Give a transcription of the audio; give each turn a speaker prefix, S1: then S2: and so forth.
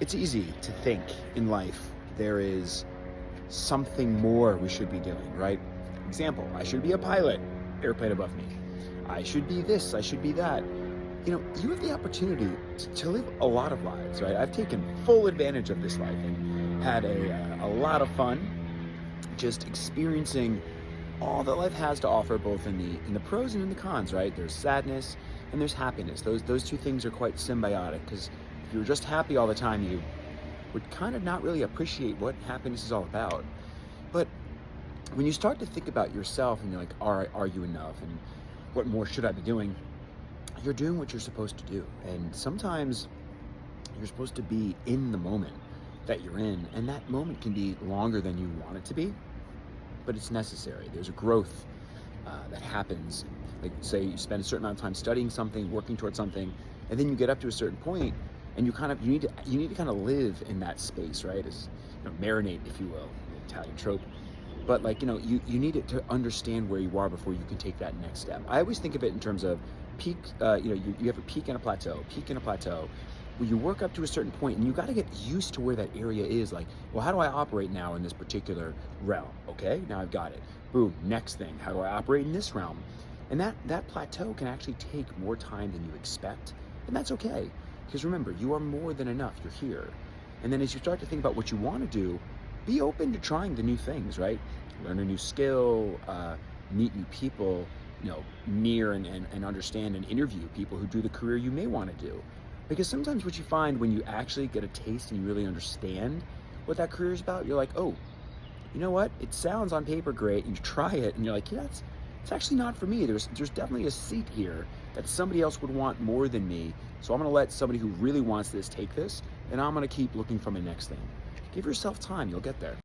S1: It's easy to think in life there is something more we should be doing, right? Example, I should be a pilot, airplane above me. I should be this, I should be that. You have the opportunity to live a lot of lives, right? I've taken full advantage of this life and had a lot of fun just experiencing all that life has to offer, both in the pros and in the cons, right? There's sadness and there's happiness. Those two things are quite symbiotic because if you were just happy all the time, you would kind of not really appreciate what happiness is all about. But when you start to think about yourself and you're like, are you enough? And what more should I be doing? You're doing what you're supposed to do. And sometimes you're supposed to be in the moment that you're in. And that moment can be longer than you want it to be, but it's necessary. There's a growth that happens. Like, say you spend a certain amount of time studying something, working towards something, and then you get up to a certain point and you need to kind of live in that space, right? As marinate, if you will, the Italian trope. But you need it to understand where you are before you can take that next step. I always think of it in terms of peak. You have a peak and a plateau, where you work up to a certain point and you got to get used to where that area is. Like, well, how do I operate now in this particular realm? Okay, now I've got it. Boom, next thing, how do I operate in this realm? And that plateau can actually take more time than you expect, and that's okay. Because remember, you are more than enough. You're here. And then as you start to think about what you want to do, be open to trying the new things, right? Learn a new skill, meet new people, near and understand and interview people who do the career you may want to do. Because sometimes what you find when you actually get a taste and you really understand what that career is about, you're like, oh, you know what? It sounds on paper great, and you try it and you're like, yeah, it's actually not for me. There's definitely a seat here that somebody else would want more than me. So I'm going to let somebody who really wants this take this, and I'm going to keep looking for my next thing. Give yourself time. You'll get there.